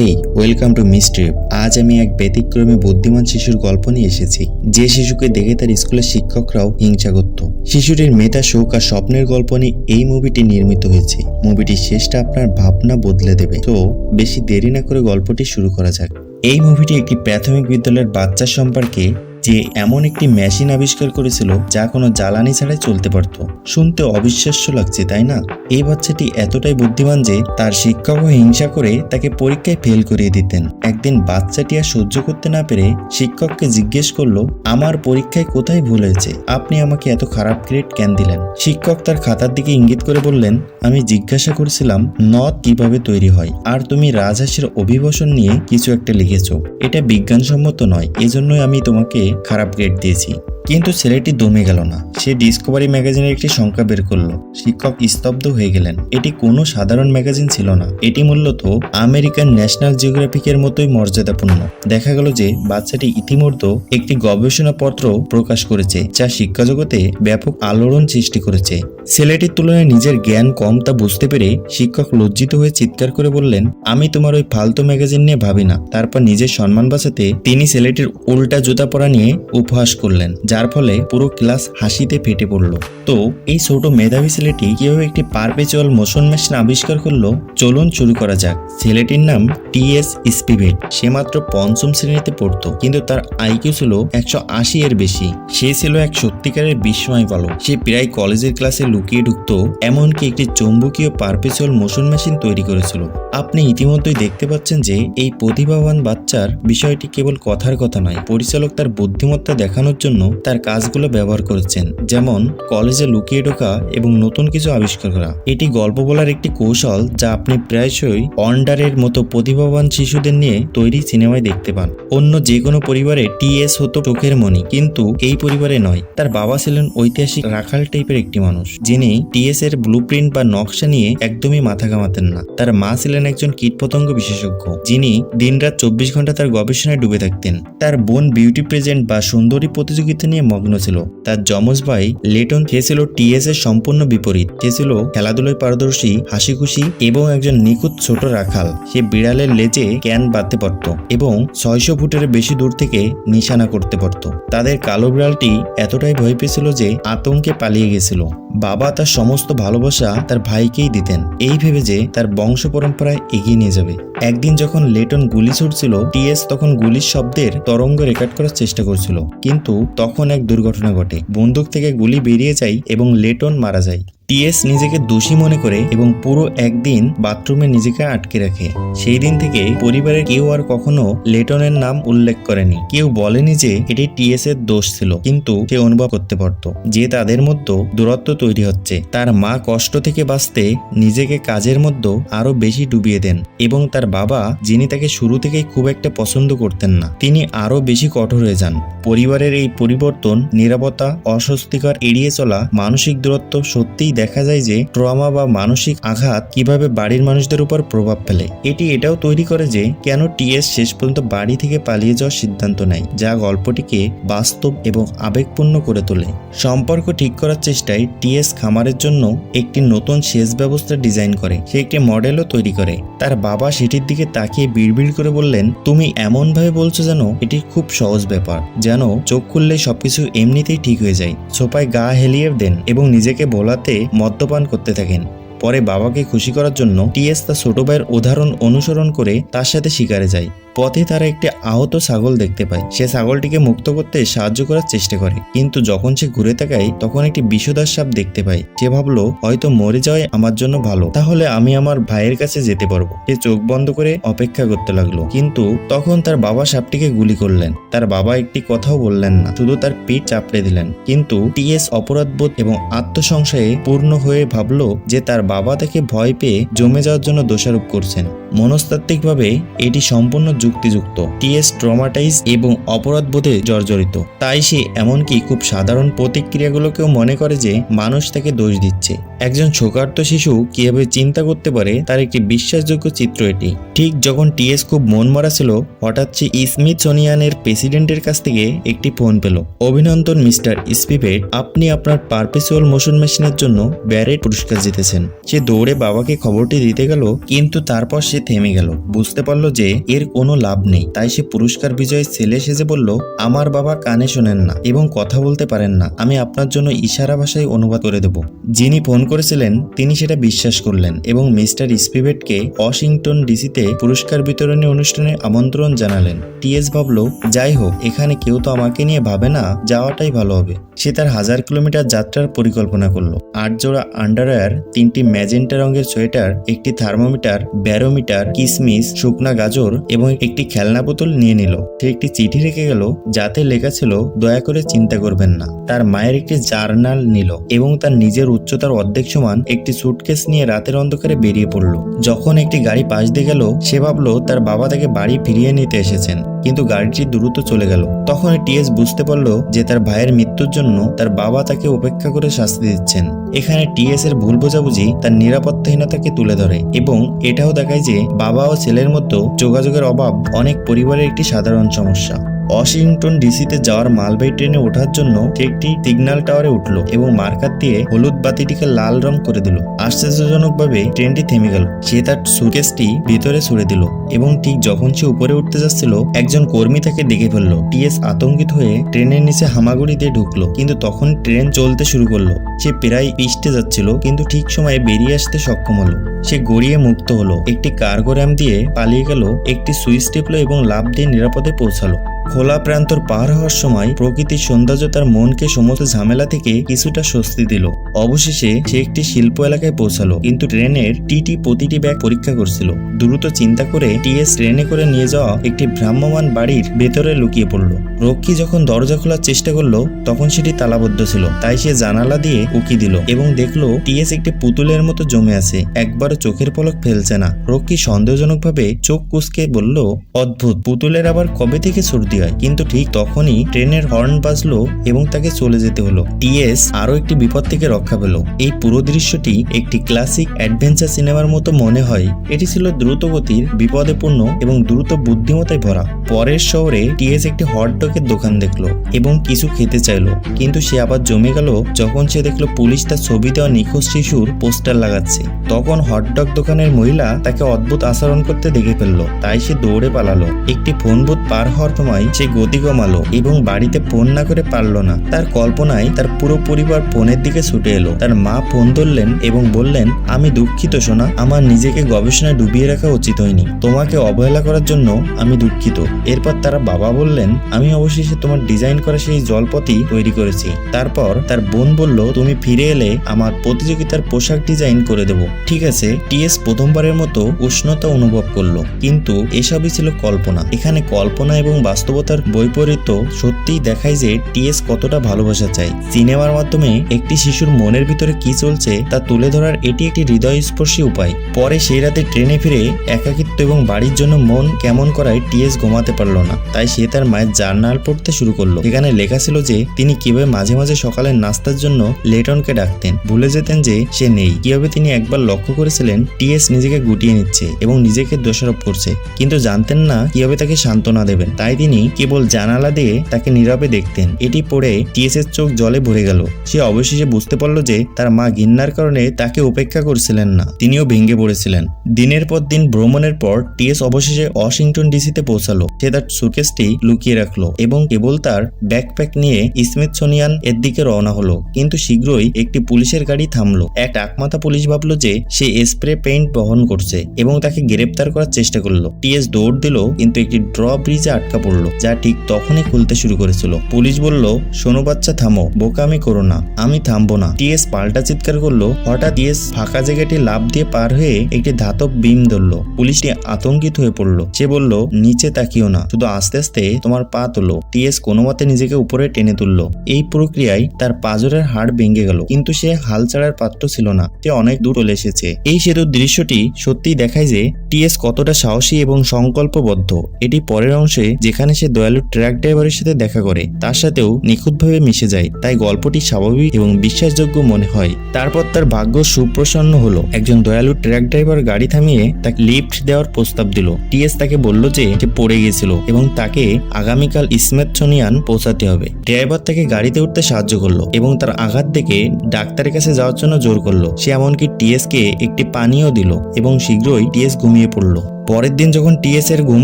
Hey, welcome to মিস্ট্রিপ। আজ আমি এক ব্যতিক্রমী বুদ্ধিমান শিশুর গল্প নিয়ে এসেছি, যে শিশুকে দেখে তার স্কুলের শিক্ষকরাও হিংসা করত। শিশুটির মেধা, শৌক আর স্বপ্নের গল্প নিয়ে এই মুভিটি নির্মিত হয়েছে। মুভিটির শেষটা আপনার ভাবনা বদলে দেবে। তো বেশি দেরি না করে গল্পটি শুরু করা যাক। এই মুভিটি একটি প্রাথমিক বিদ্যালয়ের বাচ্চা সম্পর্কে, যে এমন একটি মেশিন আবিষ্কার করেছিল যা কোনো জ্বালানি ছাড়াই চলতে পারত। শুনতে অবিশ্বাস্য লাগছে, তাই না? এই বাচ্চাটি এতটাই বুদ্ধিমান যে তার শিক্ষকও হিংসা করে তাকে পরীক্ষায় ফেল করিয়ে দিতেন। একদিন বাচ্চাটি আর সহ্য করতে না পেরে শিক্ষককে জিজ্ঞেস করলো, আমার পরীক্ষায় কোথায় ভুল হয়েছে? আপনি আমাকে এত খারাপ গ্রেড কেন দিলেন? শিক্ষক তার খাতার দিকে ইঙ্গিত করে বললেন, আমি জিজ্ঞাসা করেছিলাম নদ কিভাবে তৈরি হয়, আর তুমি রাজহাঁসের অভিবাসন নিয়ে কিছু একটা লিখেছো। এটা বিজ্ঞানসম্মত নয়, এজন্যই আমি তোমাকে খারাপ গ্রেড দিয়েছি। কিন্তু ছেলেটি দমে গেল না। সে ডিসকভারি ম্যাগাজিনের একটি সংখ্যা বের করলো। শিক্ষক স্তব্ধ হয়ে গেলেন। এটি কোনো সাধারণ ম্যাগাজিন ছিল না, এটি মূলত আমেরিকান ন্যাশনাল জিওগ্রাফিকের মতোই মর্যাদাপূর্ণ। দেখা গেল যে বাচ্চাটি ইতিমধ্যে একটি গবেষণাপত্র প্রকাশ করেছে, যা শিক্ষা জগতে ব্যাপক আলোড়ন সৃষ্টি করেছে। ছেলেটির তুলনায় নিজের জ্ঞান কম তা বুঝতে পেরে শিক্ষক লজ্জিত হয়ে চিৎকার করে বললেন, আমি তোমার ওই ফালতু ম্যাগাজিন নিয়ে ভাবি না। তারপর নিজের সম্মান বাঁচাতে তিনি ছেলেটির উল্টা জুতা পরা নিয়ে উপহাস করলেন, যার ফলে পুরো ক্লাস হাসিতে ফেটে পড়ল। তো এই ছোট মেধাবী ছেলেটি কিভাবে একটি পারপেচুয়াল মোশন মেশিন আবিষ্কার করলো, চলুন শুরু করা যাক। ছেলেটির নাম টিএস স্পিভেট। সে মাত্র পঞ্চম শ্রেণীতে পড়তো, কিন্তু তার আইকিউ ছিল 180 এর বেশি। সে ছিল এক সত্যিকারের বিস্ময় বালক। সে প্রায় কলেজের ক্লাসে লুকিয়ে ঢুকতো, এমনকি একটি চৌম্বকীয় পারপেচুয়াল মোশন মেশিন তৈরি করেছিল। আপনি ইতিমধ্যেই দেখতে পাচ্ছেন যে এই প্রতিভাবান বাচ্চার বিষয়টি কেবল কথার কথা নয়। পরিচালক তার বুদ্ধিমত্তা দেখানোর জন্য তার কাজগুলো ব্যবহার করেছেন, যেমন কলেজে লুকিয়ে ঢোকা এবং নতুন কিছু আবিষ্কার করা। এটি গল্প বলার একটি কৌশল যা আপনি প্রায়শই অন্ডারের মতো প্রতিভাবান শিশুদের নিয়ে তৈরি সিনেমায় দেখতে পান। অন্য যে কোনো পরিবারে টিএস হতো চোখের মণি, কিন্তু এই পরিবারে নয়। তার বাবা ছিলেন ঐতিহাসিক রাখাল টাইপের একটি মানুষ, যিনি টিএস এর ব্লুপ্রিন্ট বা নকশা নিয়ে একদমই মাথা ঘামাতেন না। তার মা ছিলেন একজন কীটপতঙ্গ বিশেষজ্ঞ, যিনি দিনরাত 24 ঘন্টা তার গবেষণায় ডুবে থাকতেন। তার বোন বিউটি প্রেজেন্ট বা সুন্দরী প্রতিযোগিতা নিয়ে মগ্ন ছিল। তার যমজ ভাই লেটন, সে ছিল টিএস এর সম্পূর্ণ বিপরীত। সে ছিল খেলাধুলায় পারদর্শী, হাসি খুশি এবং একজন নিখুঁত ছোট রাখাল। সে বিড়ালের লেজে ক্যান বাঁধতে পারত এবং 600 ফুটের বেশি দূর থেকে নিশানা করতে পারত। তাদের কালো বিড়ালটি এতটাই ভয় পেয়েছিল যে আতঙ্কে পালিয়ে গেছিল। বাবা তার সমস্ত ভালোবাসা তার ভাইকেই দিতেন, এই ভেবে যে তার বংশ পরম্পরায় এগিয়ে নিয়ে যাবে। একদিন যখন লেটন গুলি ছুটছিল, টিএস তখন গুলির শব্দের তরঙ্গ রেকর্ড করার চেষ্টা করছিল, কিন্তু তখন এক দুর্ঘটনা ঘটে। বন্দুক থেকে গুলি বেরিয়ে যায় এবং লেটন মারা যায়। টিএস নিজেকে দোষী মনে করে এবং পুরো একদিন বাথরুমে নিজেকে আটকে রাখে। সেই দিন থেকে পরিবারের কেউ আর কখনো লেটনের নাম উল্লেখ করেনি। কেউ বলেনি যে এটি টিএস এর দোষ ছিল, কিন্তু সে অনুভব করতে পারত যে তাদের মধ্যে দূরত্ব তৈরি হচ্ছে। তার মা কষ্ট থেকে বাঁচতে নিজেকে কাজের মধ্যে আরো বেশি ডুবিয়ে দেন, এবং তার বাবা, যিনি তাকে শুরু থেকেই খুব একটা পছন্দ করতেন না, তিনি আরো বেশি কঠোর হয়ে যান। পরিবারের এই পরিবর্তন, নিরাপত্তা, অস্বস্তিকর এড়িয়ে চলা, মানসিক দূরত্ব, সত্যিই দেখা যায় যে ট্রমা বা মানসিক আঘাত কিভাবে বাড়ির মানুষদের উপর প্রভাব ফেলে। এটি এটাও তৈরি করে যে কেন টিএস শেষ পর্যন্ত বাড়ি থেকে পালিয়ে যাওয়ার সিদ্ধান্ত নেয়, যা গল্পটিকে বাস্তব এবং আবেগপূর্ণ করে তোলে। সম্পর্ক ঠিক করার চেষ্টায় টিএস খামারের জন্য একটি নতুন সেচ ব্যবস্থা ডিজাইন করে। সে একটি মডেলও তৈরি করে। তার বাবা সেটির দিকে তাকিয়ে বিড়বিড় করে বললেন, তুমি এমন ভাবে বলছো যেন এটি খুব সহজ ব্যাপার, যেন চোখ খুললে সবকিছু এমনিতেই ঠিক হয়ে যায়। সোফায় গা হেলিয়ে দেন এবং নিজেকে ভোলাতে মদ্যপান করতে থাকেন। পরে বাবাকে খুশি করার জন্য টিএস তার ছোট ভাইয়ের উদাহরণ অনুসরণ করে তার সাথে শিকারে যায়। পথে তারা একটি আহত ছাগল দেখতে পায়। সে ছাগলটিকে মুক্ত করতে সাহায্য করার চেষ্টা করে, কিন্তু যখন সে ঘুরে তাকায় তখন একটি বিষধর সাপ দেখতে পায়। সে ভাবলো হয়তো মরে যাওয়াই আমার জন্য ভালো, তাহলে আমি আমার ভাইয়ের কাছে যেতে পারবো। সে চোখ বন্ধ করে অপেক্ষা করতে লাগলো, কিন্তু তখন তার বাবা সাপটিকে গুলি করলেন। তার বাবা একটি কথাও বললেন না, শুধু তার পিঠ চাপড়ে দিলেন। কিন্তু টিএস অপরাধবোধ এবং আত্মসংশয়ে পূর্ণ হয়ে ভাবলো যে তার বাবা তাকে ভয় পেয়ে জমে যাওয়ার জন্য দোষারোপ করছেন। মনস্তাত্ত্বিকভাবে এটি সম্পূর্ণ যুক্তিযুক্ত। টিএস ট্রমাটাইজ এবং অপরাধবোধে জর্জরিত, তাই সে এমনকি খুব সাধারণ প্রতিক্রিয়াগুলোকেও মনে করে যে মানুষ তাকে দোষ দিচ্ছে। একজন শোকার্ত শিশু কিভাবে চিন্তা করতে পারে তার একটি বিশ্বাসযোগ্য চিত্র এটি। ঠিক যখন টিএস খুব মন মরা ছিল, হঠাৎ সে স্মিথসোনিয়ানের প্রেসিডেন্টের কাছ থেকে একটি ফোন পেল। অভিনন্দন মিস্টার স্পিভেট, আপনি আপনার পারপেচুয়াল মোশন মেশিনের জন্য ব্যারেট পুরস্কার জিতেছেন। সে দৌড়ে বাবাকে খবরটি দিতে গেল, কিন্তু তারপর সে থেমে গেল। বুঝতে পারলো যে এর কোনো লাভ নেই। তাই সে পুরস্কার বিজয়ী ছেলে সেজে বলল, আমার বাবা কানে শোনেন না এবং কথা বলতে পারেন না, আমি আপনার জন্য ইশারা ভাষায় অনুবাদ করে দেব। যিনি ফোন করেছিলেন তিনি সেটা বিশ্বাস করলেন এবং মিস্টার স্পিভেটকে ওয়াশিংটন ডিসিতে পুরস্কার বিতরণী অনুষ্ঠানে আমন্ত্রণ জানালেন। টিএস ভাবল, যাই হোক, এখানে কেউ তো আমাকে নিয়ে ভাবে না, যাওয়াটাই ভালো হবে। সে তার 1000 কিলোমিটার যাত্রার পরিকল্পনা করলো। 8 জোড়া আন্ডারওয়্যার, 3টি ম্যাজেন্টা রঙের সোয়েটার, একটি থার্মোমিটার, ব্যারোমিটার, কিসমিস, শুকনা গাজর এবং একটি খেলনা বোতল নিয়ে নিল। সে একটি চিঠি রেখে গেল যাতে লেখা ছিল, দয়া করে চিন্তা করবেন না। তার মায়ের একটি জার্নাল নিল এবং তার নিজের উচ্চতার অর্ধেক সমান একটি সুটকেস নিয়ে রাতের অন্ধকারে বেরিয়ে পড়ল। যখন একটি গাড়ি পাশ দিয়ে গেল, সে ভাবলো তার বাবা তাকে বাড়ি ফিরিয়ে নিতে এসেছেন, কিন্তু গাড়িটি দ্রুত চলে গেল। তখন টিএস বুঝতে পারলো যে তার ভাইয়ের মৃত্যুর জন্য তার বাবা তাকে উপেক্ষা করে শাস্তি দিচ্ছেন। এখানে টিএস এর ভুল বোঝাবুঝি তার নিরাপত্তাহীনতাকে তুলে ধরে এবং এটাও দেখায় যে বাবা ও ছেলের মধ্যে যোগাযোগের অভাব অনেক পরিবারের একটি সাধারণ সমস্যা। ওয়াশিংটন ডিসিতে যাওয়ার মালবাহী ট্রেনে ওঠার জন্য সে একটি সিগন্যাল টাওয়ারে উঠল এবং মার্কার দিয়ে হলুদ বাতিটিকে লাল রং করে দিল। আশ্চর্যজনকভাবে ট্রেনটি থেমে গেল। সে তার সুটকেসটি ভিতরে ছুড়ে দিল এবং ঠিক যখন সে উপরে উঠতে যাচ্ছিল, একজন কর্মী তাকে দেখে ফেলল। টিএস আতঙ্কিত হয়ে ট্রেনের নিচে হামাগুড়ি দিয়ে ঢুকলো, কিন্তু তখন ট্রেন চলতে শুরু করলো। সে প্রায় পিষ্টে যাচ্ছিল, কিন্তু ঠিক সময়ে বেরিয়ে আসতে সক্ষম হলো। সে গড়িয়ে মুক্ত হলো, একটি কার্গো র্যাম দিয়ে পালিয়ে গেল, একটি সুইচ টিপলো এবং লাফ দিয়ে নিরাপদে পৌঁছালো। খোলা প্রান্তর পার হওয়ার সময় প্রকৃতির সৌন্দর্য তার মনকে সমস্ত ঝামেলা থেকে কিছুটা স্বস্তি দিল। অবশেষে সে একটি শিল্প এলাকায় পৌঁছালো, কিন্তু ট্রেনের টিটি প্রতিটি ব্যাগ পরীক্ষা করছিল। দ্রুত চিন্তা করে টিএস ট্রেনে করে নিয়ে যাওয়া একটি ভ্রাম্যমান বাড়ির ভেতরে লুকিয়ে পড়ল। রক্ষী যখন দরজা খোলার চেষ্টা করলো, তখন সেটি তালাবদ্ধ ছিল। তাই সে জানালা দিয়ে উকি দিল এবং দেখলো টিএস একটি পুতুলের মতো জমে আছে, একবারও চোখের পলক ফেলছে না। রক্ষী সন্দেহজনকভাবে চোখ কুঁচকে বলল, অদ্ভুত, পুতুলের আবার কবে থেকে সর্দি হয়? কিন্তু ঠিক তখনই ট্রেনের হর্ন বাজলো এবং তাকে চলে যেতে হলো। টিএস আরো একটি বিপদ থেকে রক্ষা পেল। এই পুরো দৃশ্যটি একটি ক্লাসিক অ্যাডভেঞ্চার সিনেমার মতো মনে হয়। এটি ছিল দ্রুতগতির, বিপদেপূর্ণ এবং দ্রুত বুদ্ধিমত্তায় ভরা। পরের শহরে টিএস একটি হটডগের দোকান দেখলো এবং কিছু খেতে চাইলো, কিন্তু সে আবার জমে গেল যখন সে দেখলো পুলিশ তার ছবি দেওয়া নিখোঁজ শিশুর পোস্টার লাগাচ্ছে। তখন হটডগ দোকানের মহিলা তাকে অদ্ভুত আচরণ করতে দেখে ফেললো, তাই সে দৌড়ে পালালো। একটি ফোন বুথ পার হওয়ার সময় সে গতি কমালো এবং বাড়িতে ফোন না করে পারল না। তার কল্পনায় তার পুরো পরিবার ফোনের দিকে ছুটে এলো। তার মা ফোন ধরলেন এবং বললেন, আমি দুঃখিত সোনা, আমার নিজেকে গবেষণায় ডুবিয়ে রাখা উচিত হয়নি, তোমাকে অবহেলা করার জন্য আমি দুঃখিত। এরপর তারা বাবা বললেন, আমি অবশেষে তোমার ডিজাইন করা সেই জলপথই তৈরি করেছি। তারপর তার বোন বলল, তুমি ফিরে এলে আমার প্রতিযোগিতার পোশাক ডিজাইন করে দেব। ঠিক আছে। টিএস প্রথমবারের মতো উষ্ণতা অনুভব করলো, কিন্তু এসবই ছিল কল্পনা। এখানে কল্পনা এবং বাস্তবতার বৈপরীত্য সত্যিই দেখায় যে টিএস কতটা ভালোবাসা চায়। সিনেমার মাধ্যমে একটি শিশুর মনের ভিতরে কি চলছে তা তুলে ধরার এটি একটি হৃদয়স্পর্শী উপায়। পরে সেই রাতে ট্রেনে ফিরে একাকিত্ব এবং বাড়ির জন্য মন কেমন করায় টিএস ঘুমাতে পারল না। তাই সে তার মায়ের জার্নাল পড়তে শুরু করলো। এখানে লেখা ছিল যে তিনি কিভাবে মাঝে মাঝে সকালের নাস্তার জন্য লেটনকে ডাকতেন, ভুলে যেতেন যে সে নেই। কিভাবে তিনি একবার লক্ষ্য করেছিলেন টিএস নিজেকে গুটিয়ে নিচ্ছে এবং নিজেকে দোষারোপ করছে, কিন্তু জানতেন না কিভাবে তাকে সান্ত্বনা দেবেন। তাই তিনি কেবল জানালা দিয়ে তাকে নীরবে দেখতেন। এটি পড়ে টিএস এর চোখ জলে ভরে গেল। সে অবশেষে বুঝতে পারলো যে তার মা ঘৃণার কারণে তাকে উপেক্ষা করছিলেন না, তিনিও ভেঙে পড়েছিলেন। দিনের পর দিন ভ্রমণের পর টিএস অবশেষে ওয়াশিংটন ডিসিতে পৌঁছালো। সে তার সুটকেসটি লুকিয়ে রাখলো এবং কেবল তার ব্যাকপ্যাক নিয়ে স্মিথসোনিয়ান এর দিকে রওনা হলো। কিন্তু শীঘ্রই একটি পুলিশের গাড়ি থামলো। এক টাকমাথা পুলিশ ভাবলো যে সে স্প্রে পেইন্ট বহন করছে এবং তাকে গ্রেপ্তার করার চেষ্টা করলো। টিএস দৌড় দিল, কিন্তু একটি ড্র ব্রিজে আটকা পড়লো, যা ঠিক তখনই খুলতে শুরু করেছিল। পুলিশ বলল, শোনো বাচ্চা, থামো, বোকামি করো না। আমি থামবো না। টিএস পাল্টা চিৎকার করলো। হঠাৎ টিএস ফাঁকা জায়গাটি লাফ দিয়ে পার হয়ে একটি ধাতব বিম ধরলো। পুলিশটি আতঙ্কিত হয়ে পড়লো। সে বলল, নিচে তাকিও না, শুধু আস্তে আস্তে তোমার পা তোলো। টিএস কোনো মতে নিজেকে উপরে টেনে তুললো। এই প্রক্রিয়ায় তার পাঁজরের হাড় ভেঙে গেল, কিন্তু সে হাল ছাড়ার পাত্র ছিল না। সে অনেক দূর চলে এসেছে। এই সেতুর দৃশ্যটি সত্যিই দেখায় যে টিএস কতটা সাহসী এবং সংকল্পবদ্ধ। এটি পরের অংশে যেখানে সে দয়ালু ট্রাক ড্রাইভারের সাথে দেখা করে তার সাথেও নিখুঁতভাবে মিশে যায়, তাই গল্পটি স্বাভাবিক এবং বিশ্বাসযোগ্য মনে হয়। তারপর তার ভাগ্য সুপ্রসন্ন হলো। একজন দয়ালু ট্রাক ড্রাইভার গাড়ি থামিয়ে তাকে লিফট দেওয়ার প্রস্তাব দিল। টিএস তাকে বলল যে সে পড়ে গিয়েছিল এবং তাকে আগামীকাল স্মিথসোনিয়ান পৌঁছাতে হবে। ড্রাইভার তাকে গাড়িতে উঠতে সাহায্য করলো এবং তার আঘাত দেখে ডাক্তারের কাছে যাওয়ার জন্য জোর করলো। সে এমনকি টিএস কে একটি পানীয় দিল এবং শীঘ্রই টিএস ঘুমিয়ে পড়লো। পরের দিন যখন টিএস এর ঘুম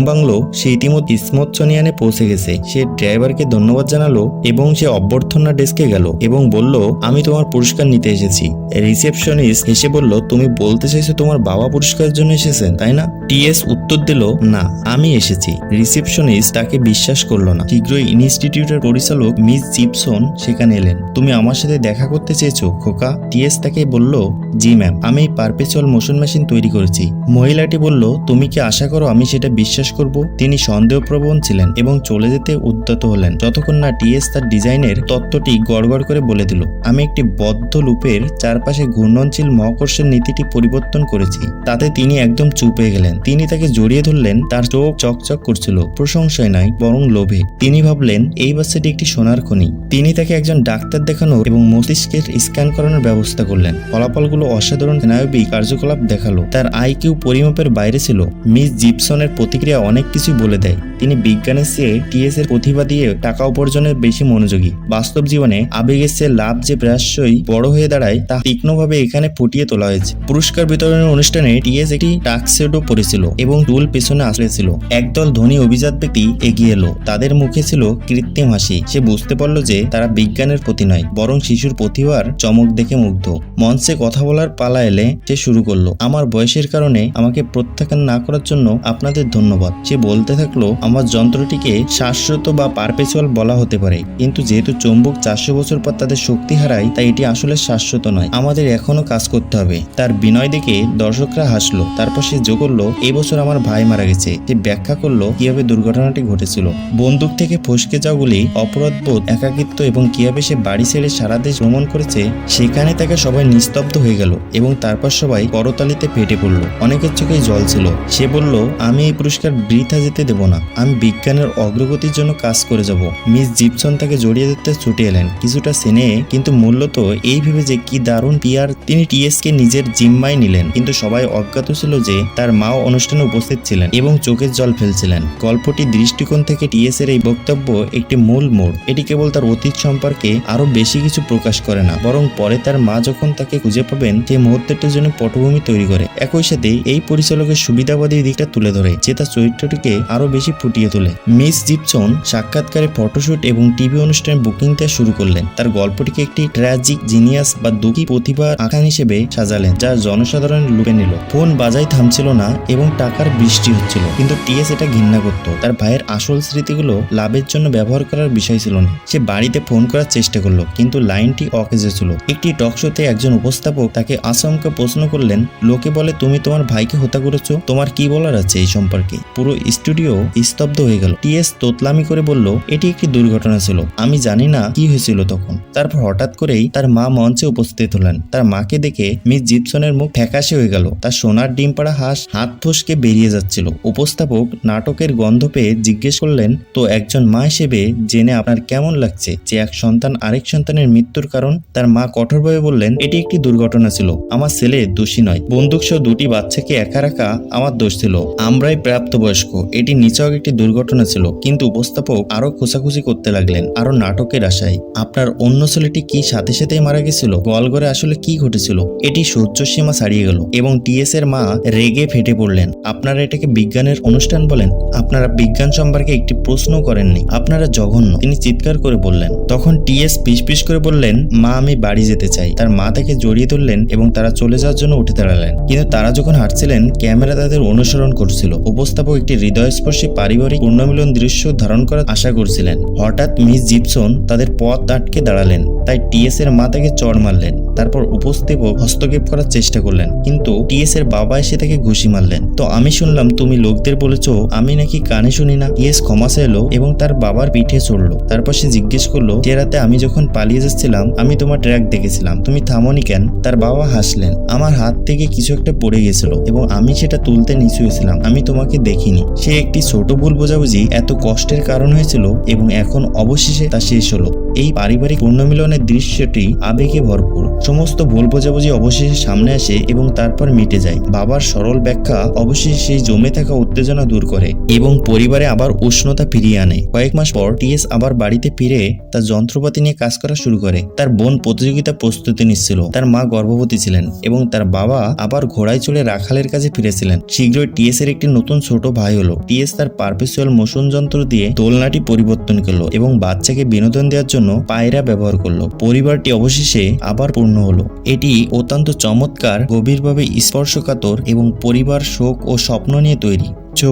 ভাঙলো, সে ইতিমধ্যে স্মিথসোনিয়ানে পৌঁছে গেছে। সে ড্রাইভারকে ধন্যবাদ জানালো এবং সে অভ্যর্থনা ডেস্কে গেল এবং বলল, আমি তোমার পুরস্কার নিতে এসেছি। রিসেপশনিস্ট হেসে বলল, তুমি বলতে চাইছো তোমার বাবা পুরস্কারের জন্য এসেছেন, তাই না? টিএস উত্তর দিল, না, আমি এসেছি। রিসেপশনিস্ট তাকে বিশ্বাস করলো না। শীঘ্রই ইনস্টিটিউটের পরিচালক মিস জিপসন সেখানে এলেন। তুমি আমার সাথে দেখা করতে চেয়েছো, খোকা? টিএস তাকে বলল, জি ম্যাম, আমি পারপেচুয়াল মোশন মেশিন তৈরি করেছি। মহিলাটি বলল, তুমি কি আশা করো আমি সেটা বিশ্বাস করব? তিনি সন্দেহপ্রবণ ছিলেন এবং চলে যেতে উদ্যত হলেন যতক্ষণ না টিএস তার ডিজাইনের তত্ত্বটি গড়গড় করে বলে দিল, আমি একটি বদ্ধ লুপের চারপাশে ঘূর্ণনশীল মহাকর্ষের নীতিটি পরিবর্তন করেছি। তাতে তিনি একদম চুপ হয়ে গেলেন। তিনি তাকে জড়িয়ে ধরলেন। তার চোখ চকচক করছিল, প্রশংসায় নয় বরং লোভে। তিনি ভাবলেন, এই বাচ্চাটি একটি সোনার খনি। তিনি তাকে একজন ডাক্তার দেখানোর এবং মস্তিষ্কের স্ক্যান করানোর ব্যবস্থা করলেন। ফলাফলগুলো অসাধারণ স্নায়বিক কার্যকলাপ দেখালো। তার আইকিউ পরিমাপের বাইরে ছিল। মিস জিপসনের প্রতিক্রিয়া অনেক কিছু বলে দেয়। তিনি বিজ্ঞানের চেয়ে টিএস এর প্রতিভা দিয়ে টাকা উপার্জনের বেশি মনোযোগী। বাস্তব জীবনে আবেগের চেয়ে লাভ যে প্রায়শই বড় হয়ে দাঁড়ায় তা তীক্ষ্ণভাবে এখানে ফুটিয়ে তোলা হয়েছে। পুরস্কার বিতরণের অনুষ্ঠানে টিএস একটি টাক্সেডো পরেছিল এবং টুল পেছনে আসলেছিল। একদল ধনী অভিজাত ব্যক্তি এগিয়ে এলো। তাদের মুখে ছিল কৃত্রিম হাসি। সে বুঝতে পারলো যে তারা বিজ্ঞানের প্রতি নয় বরং শিশুর প্রতিভার চমক দেখে মুগ্ধ। মঞ্চে কথা বলার পালা এলে সে শুরু করলো, আমার বয়সের কারণে আমাকে প্রত্যাখ্যান না করার জন্য আপনাদের ধন্যবাদ। সে বলতে থাকলো, আমার যন্ত্রটিকে শাশ্বত বা পারপেচুয়াল বলা হতে পারে, কিন্তু যেহেতু চুম্বক 400 বছর পর তাদের শক্তি হারায় তাই এটি আসলে শাশ্বত নয়। আমাদের এখনো কাজ করতে হবে। তার বিনয় দেখে দর্শকরা হাসলো। তারপর সে যোগ করলো, এই বছর আমার ভাই মারা গেছে। সে ব্যাখ্যা করলো কিভাবে দুর্ঘটনাটি ঘটেছিল। বন্দুক থেকে ফসকে যাওয়া গুলি, অপরাধবোধ, একাকিত্ব এবং কিভাবে সে বাড়ি ছেড়ে সারা দেশ ভ্রমণ করেছে। সেখানে তাকে সবাই নিস্তব্ধ হয়ে গেল এবং তারপর সবাই করতালিতে ফেটে পড়লো। অনেকের চোখেই জল ছিল। সে বলল, আমি এই পুরস্কার বৃথা যেতে দেব না। আমি বিজ্ঞানের অগ্রগতির জন্য কাজ করে যাব। মিস জিপসন তাকে জড়িয়ে ধরতে ছুটে এলেন, কিছুটা সেনে কিন্তু মূলত এই ভেবে যে কি দারুণ পিয়ার। তিনি টিএস কে নিজের জিম্মায় নিলেন, কিন্তু সবাই অজ্ঞাত ছিল যে তার মাও অনুষ্ঠানে উপস্থিত ছিলেন এবং চোখের জল ফেলছিলেন। গল্পটির দৃষ্টিকোণ থেকে টিএস এর এই বক্তব্য একটি মূল মোড়। এটি কেবল তার অতীত সম্পর্কে আরো বেশি কিছু প্রকাশ করে না, বরং পরে তার মা যখন তাকে খুঁজে পাবেন সেই মুহূর্তটির জন্য পটভূমি তৈরি করে। একই সাথে এই পরিচালকের সুবিধাবাদী দিকটা তুলে ধরে যে তার চরিত্রটিকে আরো বেশি ফুটিয়ে তোলে। মিস জিপসন সাক্ষাৎকারে, ফটোশুট এবং টিভি অনুষ্ঠানের বুকিং দেওয়া শুরু করলেন। তার গল্পটিকে একটি ট্র্যাজিক জিনিয়াস বা দুঃখী প্রতিভার আখ্যান হিসেবে সাজালেন, যা জনসাধারণের লুপে নিল। ফোন বাজাই থামছিল না এবং টাকার বৃষ্টি হচ্ছিল, কিন্তু টিএস এটা ঘৃণা করত। তার ভাইয়ের আসল স্মৃতিগুলো লাভের জন্য ব্যবহার করার বিষয় ছিল না। সে বাড়িতে ফোন করার চেষ্টা করলো, কিন্তু লাইনটি অকেজো ছিল। একটি টক শোতে একজন উপস্থাপক তাকে আচমকা প্রশ্ন করলেন, লোকে বলে তুমি তোমার ভাইকে হত্যা করেছো, তোমার কি বলার আছে এই সম্পর্কে? পুরো স্টুডিও স্তব্ধ হয়ে গেল। টিএস তোতলামি করে বলল, এটি একটি দুর্ঘটনা ছিল, আমি জানি না কি হয়েছিল তখন। তারপর হঠাৎ করেই তার মা মঞ্চে উপস্থিত হলেন। তার মাকে দেখে মিস জিপসনের মুখ ফ্যাকাশে হয়ে গেল। তার সোনার ডিম পাড়া হাঁস হাত ফসকে বেরিয়ে যাচ্ছিল। উপস্থাপক নাটকের গন্ধ পেয়ে জিজ্ঞেস করলেন, তো একজন মা হিসেবে জেনে আপনার কেমন লাগছে যে এক সন্তান আরেক সন্তানের মৃত্যুর কারণ? তার মা কঠোরভাবে বললেন, এটি একটি দুর্ঘটনা ছিল, আমার ছেলে দোষী নয়। বন্দুক সহ দুটি বাচ্চাকে একা রাখা আমার দোষ ছিল, আমরাই প্রাপ্তবয়স্ক। এটি নিছক একটি দুর্ঘটনা ছিল। কিন্তু উপস্থাপক আরো খোঁচাখুচি করতে লাগলেন, আরো নাটকের আশায়। আপনার অন্য ছেলেটি কি সাথে সাথেই মারা গেছিল? গলঘরে আসলে কি ঘটেছিল? এটি সহ্য সীমা ছাড়িয়ে গেল এবং টিএস এর মা রেগে ফেটে পড়লেন। আপনারা এটাকে বিজ্ঞানের অনুষ্ঠান বলেন? আপনারা বিজ্ঞান সম্পর্কে একটি প্রশ্ন করেননি, আপনারা জঘন্য। তিনি চিৎকার করে বললেন। তখন টিএস পিস করে বললেন, মা আমি বাড়ি যেতে চাই। তার মা তাকে জড়িয়ে ধরলেন এবং তারা চলে যাওয়ার জন্য উঠে দাঁড়ালেন। কিন্তু তারা যখন হাঁটছিলেন, ক্যামেরা তাদের অনুসরণ করছিল। উপস্থাপক একটি হৃদয়স্পর্শী পারিবারিক পূর্ণমিলন দৃশ্য ধারণ করার আশা করছিলেন। হঠাৎ মিস জিপসন তাদের পথ আটকে দাঁড়ালেন, তাই টিএস এর মা তাকে চড় মারলেন। তারপর উপস্থাপক হস্তক্ষেপ করার চেষ্টা করলেন, কিন্তু টিএস এর বাবা এসে তাকে ঘুষি মারলেন। তো আমি শুনলাম তুমি লোকদের বলেছো, আমি নাকি কানে শুনি না। টিএস ক্ষমা চাইলো এবং তার বাবার পিঠে চড়লো। তারপর সে জিজ্ঞেস করলো, যে রাতে আমি যখন পালিয়ে যাচ্ছিলাম আমি তোমার ট্র্যাক দেখেছিলাম, তুমি থামোনি কেন? তার বাবা হাসলেন, আমার হাত থেকে কিছু একটা পড়ে গেছিল এবং আমি সেটা তুলতে নিচু হয়েছিলাম, আমি তোমাকে দেখিনি। সে একটি ছোট ভুল বোঝাবুঝি এত কষ্টের কারণ হয়েছিল এবং এখন অবশেষে তা শেষ হলো। এই পারিবারিক পুনর্মিলনের দৃশ্যটি আবেগে ভরপুর। সমস্ত ভুল বোঝাবুঝি অবশেষে সামনে আসে এবং তারপর মিটে যায়। বাবার সরল ব্যাখ্যা অবশেষে সেই জমে থাকা উত্তেজনা দূর করে এবং পরিবারে আবার উষ্ণতা ফিরিয়ে আনে। কয়েক মাস পর টিএস আবার বাড়িতে ফিরে তার যন্ত্রপাতি নিয়ে কাজ করা শুরু করে। তার বোন প্রতিযোগিতা প্রস্তুতি নিচ্ছিল, তার মা গর্ভবতী ছিলেন এবং তার বাবা আবার ঘোড়ায় চড়ে রাখালের কাছে ফিরেছিলেন। শীঘ্রই টিএস এর একটি নতুন ছোট ভাই হলো। টিএস তার পারপেচুয়াল মোশন যন্ত্র দিয়ে দোলনাটি পরিবর্তন করলো এবং বাচ্চাকে বিনোদন দেওয়ার জন্য পায়রা ব্যবহার করলো। পরিবারটি অবশেষে আবার পূর্ণ হলো। এটি অত্যন্ত চমৎকার, গভীরভাবে স্পর্শকাতর এবং পরিবার, শোক ও স্বপ্ন নিয়ে তৈরি।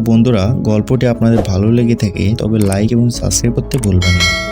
বন্ধুরা, গল্পটি আপনাদের ভালো লেগে থাকে তবে লাইক এবং সাবস্ক্রাইব করতে ভুলবেন না।